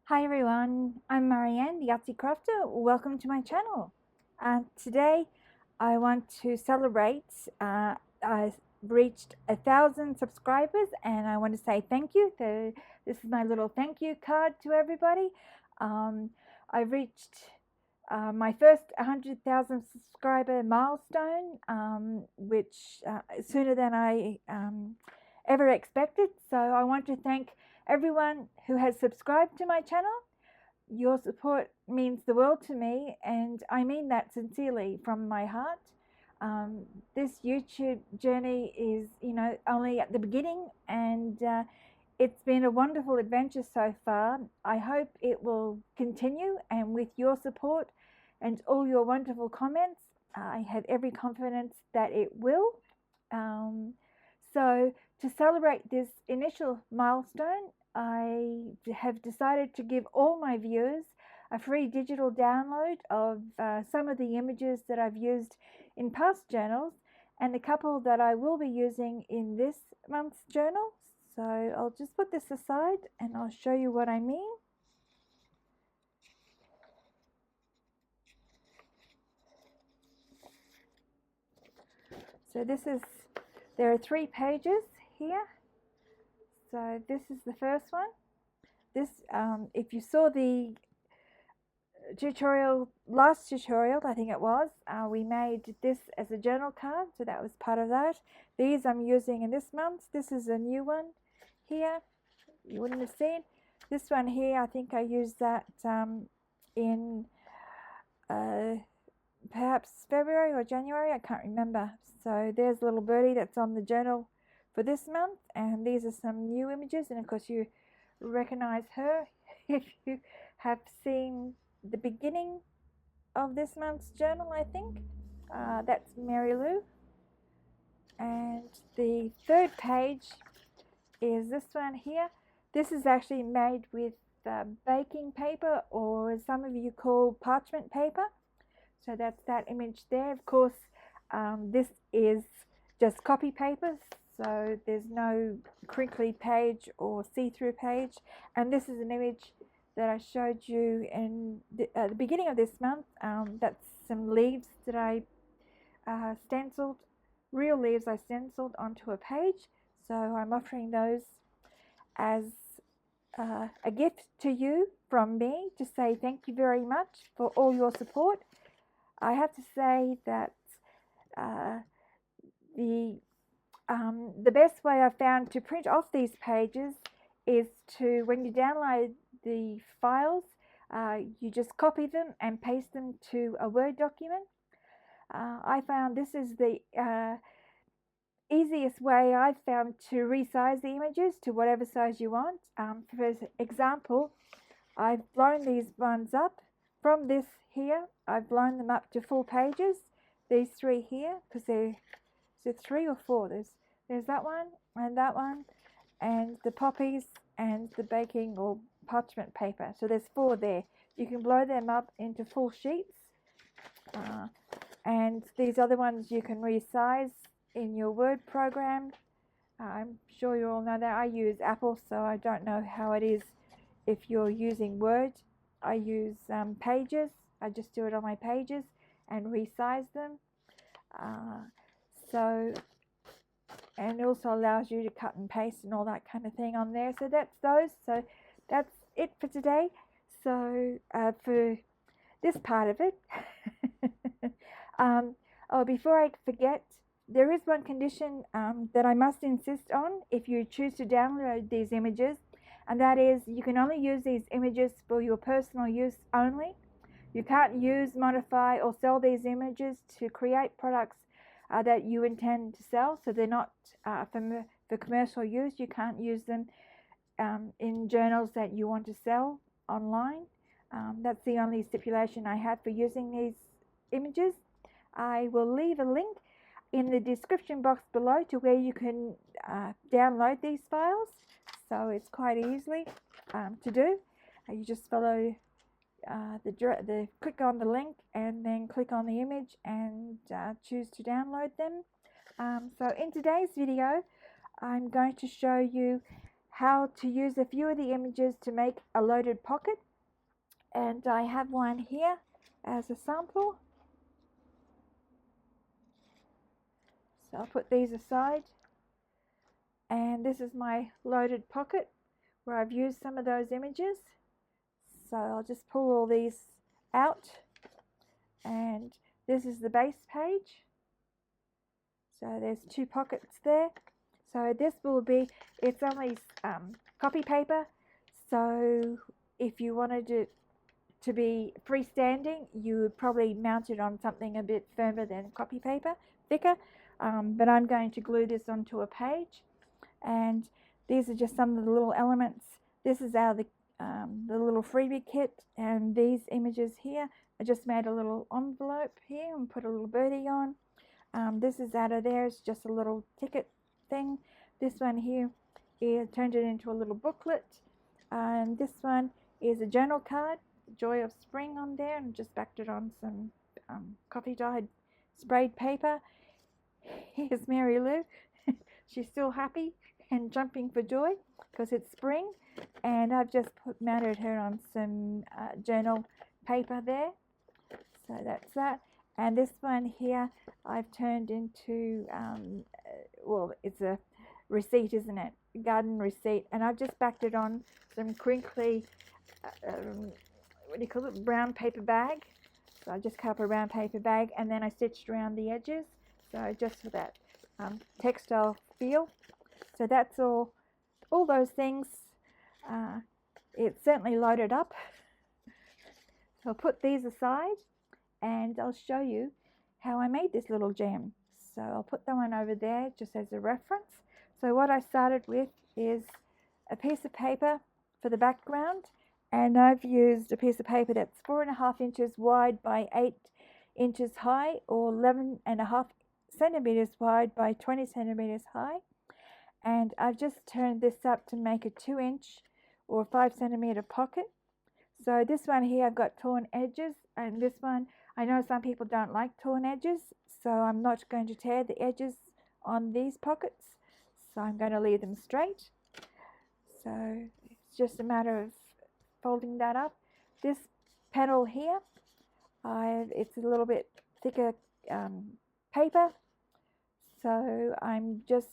Hi everyone, I'm Marieanne, the Artsie Crafter. Welcome to my channel. Today I want to celebrate. I reached 1,000 subscribers and I want to say thank you. This is my little thank you card to everybody. I reached my first 100,000 subscriber milestone, which sooner than I ever expected. So I want to thank everyone who has subscribed to my channel. Your support means the world to me, and I mean that sincerely from my heart. This YouTube journey is, only at the beginning, and it's been a wonderful adventure so far. I hope it will continue, and with your support and all your wonderful comments, I have every confidence that it will. So to celebrate this initial milestone, I have decided to give all my viewers a free digital download of some of the images that I've used in past journals and a couple that I will be using in this month's journal. So I'll just put this aside and I'll show you what I mean. So there are 3 pages here. So this is the first one. This, if you saw the last tutorial, I think it was, we made this as a journal card, so that was part of that. These I'm using in this month. This is a new one here. You wouldn't have seen. This one here, I think I used that in perhaps February or January, I can't remember. So there's a little birdie that's on the journal for this month, and these are some new images, and of course you recognize her if you have seen the beginning of this month's journal, I think. That's Mary Lou. And the third page is this one here. This is actually made with baking paper, or as some of you call parchment paper. So that's that image there. Of course, this is just copy paper, so there's no crinkly page or see-through page. And this is an image that I showed you in the beginning of this month. That's some leaves that I stenciled, real leaves I stenciled onto a page. So I'm offering those as a gift to you from me to say thank you very much for all your support. I have to say that the best way I've found to print off these pages is to, when you download the files, you just copy them and paste them to a Word document. I found this is the easiest way I've found to resize the images to whatever size you want. For example, I've blown these ones up from this here. I've blown them up to full pages. These 3 here, because there's 3 or 4. There's that one, and the poppies, and the baking or parchment paper. So there's 4 there. You can blow them up into full sheets. And these other ones you can resize in your Word program. I'm sure you all know that. I use Apple, so I don't know how it is if you're using Word. I use Pages. I just do it on my Pages and resize them. And it also allows you to cut and paste and all that kind of thing on there. So that's those. So that's it for today. So for this part of it, before I forget, there is one condition that I must insist on if you choose to download these images, and that is you can only use these images for your personal use only. You can't use, modify, or sell these images to create products that you intend to sell. So they're not for commercial use. You can't use them in journals that you want to sell online. That's the only stipulation I have for using these images. I will leave a link in the description box below to where you can download these files. So it's quite easily to do. You just follow click on the link and then click on the image and choose to download them. So in today's video, I'm going to show you how to use a few of the images to make a loaded pocket. And I have one here as a sample. So I'll put these aside. And this is my loaded pocket where I've used some of those images. So I'll just pull all these out. And this is the base page. So there's 2 pockets there. So this will be, it's only copy paper. So if you wanted it to be freestanding, you would probably mount it on something a bit firmer than copy paper, thicker. But I'm going to glue this onto a page. And these are just some of the little elements. This is out of the little freebie kit. And these images here, I just made a little envelope here and put a little birdie on. This is out of there. It's just a little ticket thing. This one here, turned it into a little booklet. And this one is a journal card, Joy of Spring on there, and just backed it on some coffee dyed sprayed paper. Here's Mary Lou. She's still happy and jumping for joy because it's spring. And I've just mounted her on some journal paper there. So that's that. And this one here I've turned into, well, it's a receipt, isn't it? Garden receipt. And I've just backed it on some crinkly, what do you call it, brown paper bag. So I just cut up a brown paper bag and then I stitched around the edges. So just for that textile feel. So that's all those things. It's certainly loaded up. So I'll put these aside and I'll show you how I made this little gem. So I'll put that one over there just as a reference. So what I started with is a piece of paper for the background, and I've used a piece of paper that's 4.5 inches wide by 8 inches high, or 11.5 centimeters wide by 20 centimeters high. And I've just turned this up to make a 2-inch or 5 centimeter pocket. So this one here I've got torn edges, and this one I know some people don't like torn edges, so I'm not going to tear the edges on these pockets. So I'm going to leave them straight. So it's just a matter of folding that up. This panel here, it's a little bit thicker paper. So I'm just,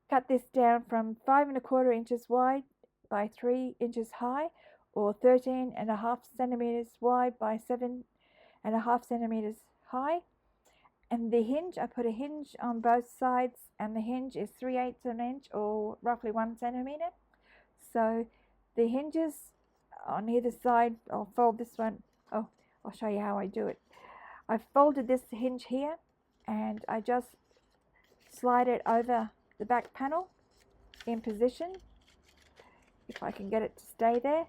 cut this down from 5.25 inches wide by 3 inches high, or 13.5 centimeters wide by 7.5 centimeters high. And the hinge, I put a hinge on both sides, and the hinge is 3/8 of an inch, or roughly 1 centimeter. So the hinges on either side, I'll fold this one. Oh, I'll show you how I do it. I've folded this hinge here, and I just slide it over the back panel in position, if I can get it to stay there.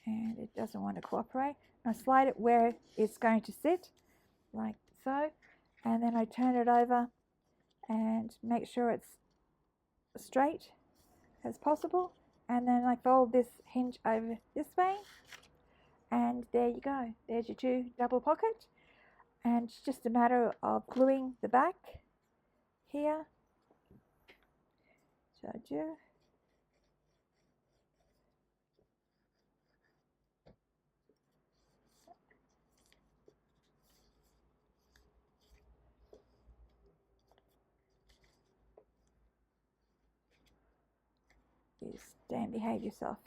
And it doesn't want to cooperate. I slide it where it's going to sit, like so, and then I turn it over and make sure it's straight as possible, and then I fold this hinge over this way, and there you go. There's your 2 double pocket, and it's just a matter of gluing the back here. Showed you. You stand, behave yourself.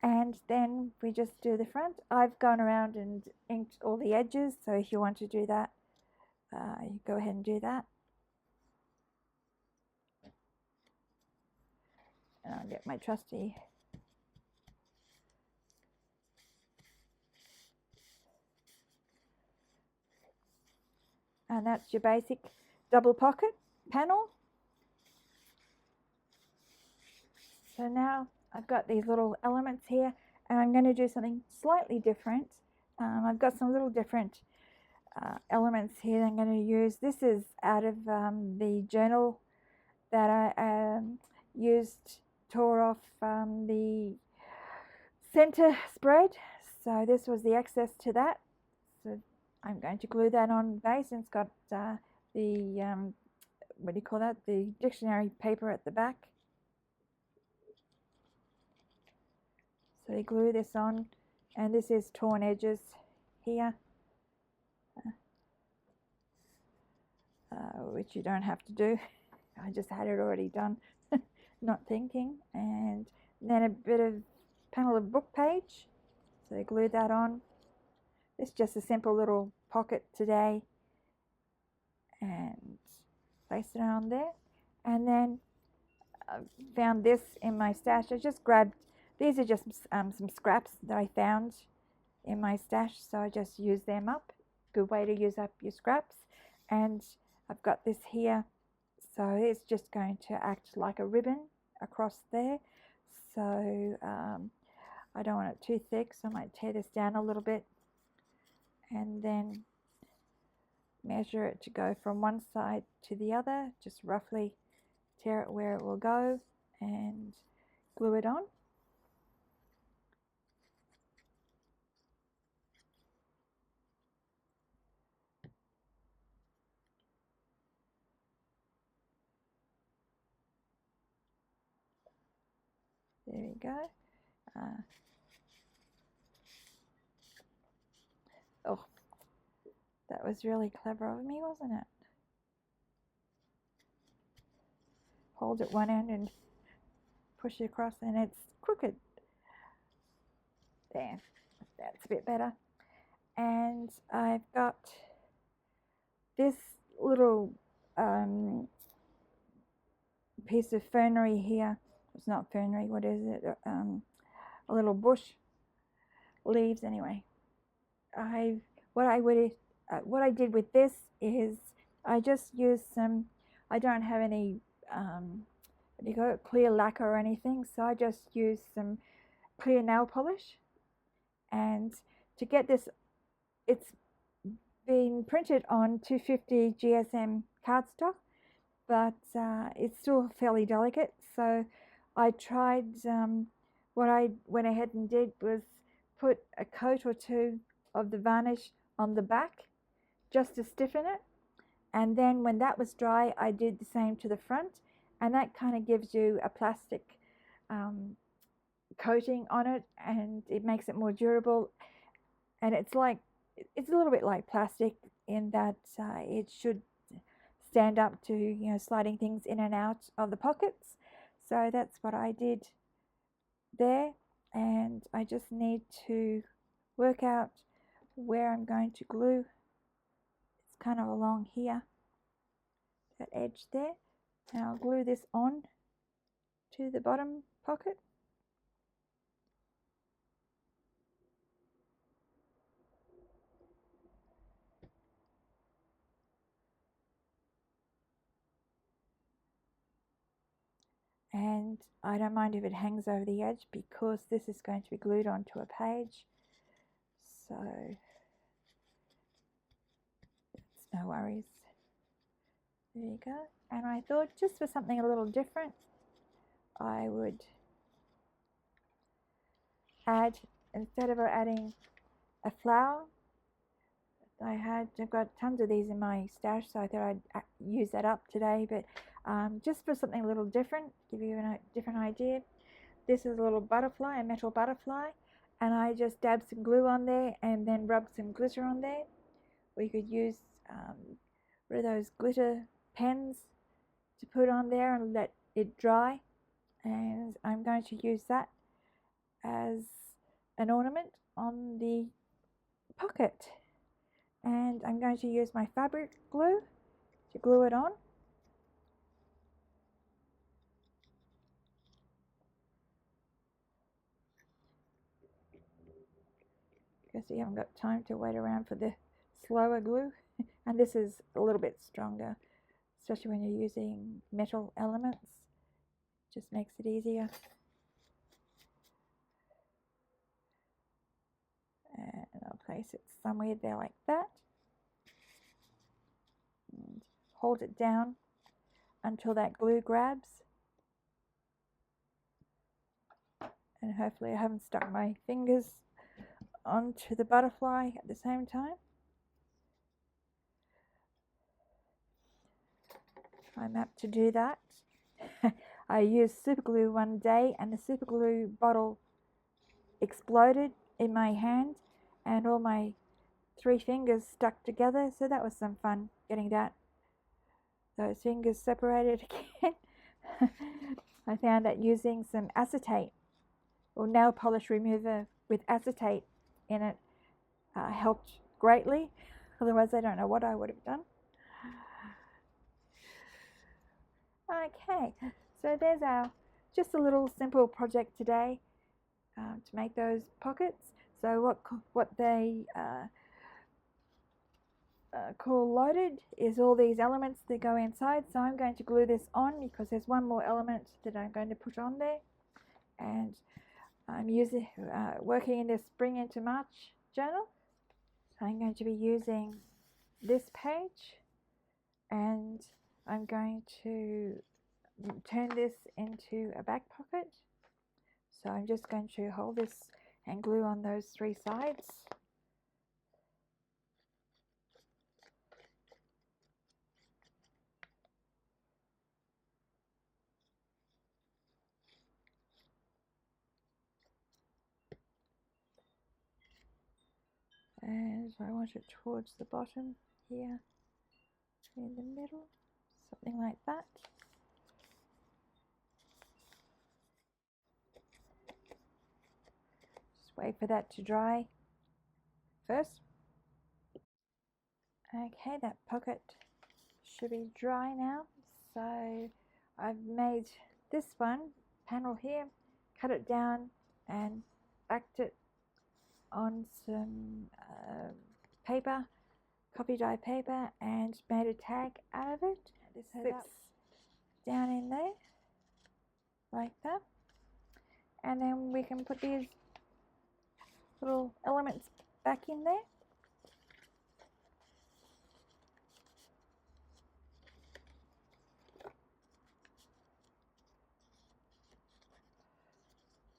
And then we just do the front. I've gone around and inked all the edges, so if you want to do that, you go ahead and do that. And I'll get my trusty and that's your basic double pocket panel. So now I've got these little elements here, and I'm going to do something slightly different. I've got some little different elements here that I'm going to use. This is out of the journal that I tore off the center spread. So this was the excess to that. So I'm going to glue that on base, and it's got the what do you call that? The dictionary paper at the back. So you glue this on, and this is torn edges here, which you don't have to do. I just had it already done, not thinking. And then a bit of panel of book page, so they glued that on. It's just a simple little pocket today, and place it on there. And then I found this in my stash. I just grabbed, these are just some scraps that I found in my stash, so I just use them up. Good way to use up your scraps. And I've got this here, so it's just going to act like a ribbon across there. So I don't want it too thick, so I might tear this down a little bit and then measure it to go from one side to the other. Just roughly tear it where it will go and glue it on. There we go. Oh, that was really clever of me, wasn't it? Hold at one end and push it across, and it's crooked. There, that's a bit better. And I've got this little piece of fernery here. It's not fernery, what is it? A little bush leaves anyway. What I did with this is I just used some, I don't have any clear lacquer or anything, so I just used some clear nail polish. And to get this, it's been printed on 250 GSM cardstock, but it's still fairly delicate, so I tried, what I went ahead and did was put a coat or two of the varnish on the back just to stiffen it, and then when that was dry I did the same to the front, and that kind of gives you a plastic coating on it, and it makes it more durable. And it's a little bit like plastic in that it should stand up to sliding things in and out of the pockets. So that's what I did there, and I just need to work out where I'm going to glue. It's kind of along here, that edge there, and I'll glue this on to the bottom pocket. And I don't mind if it hangs over the edge because this is going to be glued onto a page, so it's no worries. There you go. And I thought, just for something a little different, I would add, instead of adding a flower, I've got tons of these in my stash, so I thought I'd use that up today. But just for something a little different, give you a different idea. This is a little butterfly, a metal butterfly, and I just dabbed some glue on there and then rubbed some glitter on there. Or you could use one of those glitter pens to put on there and let it dry. And I'm going to use that as an ornament on the pocket. And I'm going to use my fabric glue to glue it on. Because you haven't got time to wait around for the slower glue. And this is a little bit stronger, especially when you're using metal elements. Just makes it easier. And I'll place it somewhere there like that. And hold it down until that glue grabs. And hopefully I haven't stuck my fingers onto the butterfly at the same time. I'm apt to do that. I used super glue one day and the super glue bottle exploded in my hand and all my 3 fingers stuck together, so that was some fun getting those fingers separated again. I found that using some acetate or nail polish remover with acetate in it helped greatly. Otherwise I don't know what I would have done. Okay, so there's our just a little simple project today to make those pockets. So what they call loaded is all these elements that go inside. So I'm going to glue this on because there's one more element that I'm going to put on there, and I'm working in this Spring into March journal. So I'm going to be using this page, and I'm going to turn this into a back pocket. So I'm just going to hold this and glue on those 3 sides. And I want it towards the bottom here, in the middle, something like that. Just wait for that to dry first. Okay, that pocket should be dry now. So I've made this panel here, cut it down and backed it on some paper, copy dye paper, and made a tag out of it. This slips down in there like that, and then we can put these little elements back in there.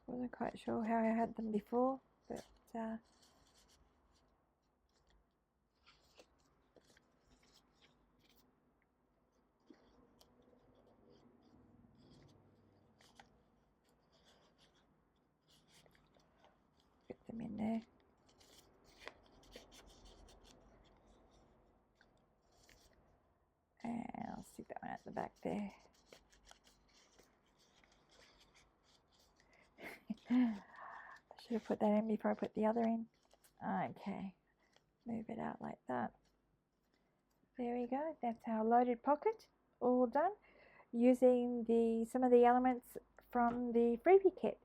Wasn't quite sure how I had them before, but get them in there. And I'll stick that one at the back there. I should have put that in before I put the other in. Okay, move it out like that. There we go. That's our loaded pocket, all done, using some of the elements from the Freebie kit.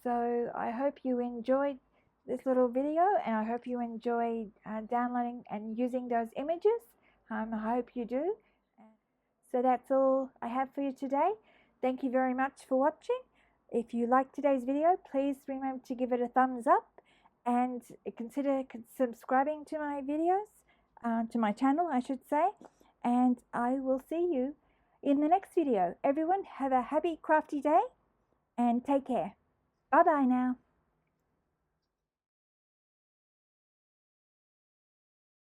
So I hope you enjoyed this little video, and I hope you enjoyed downloading and using those images. I hope you do. So that's all I have for you today. Thank you very much for watching. If you liked today's video, please remember to give it a thumbs up and consider subscribing to my videos, to my channel I should say, and I will see you in the next video. Everyone have a happy crafty day and take care. Bye bye now.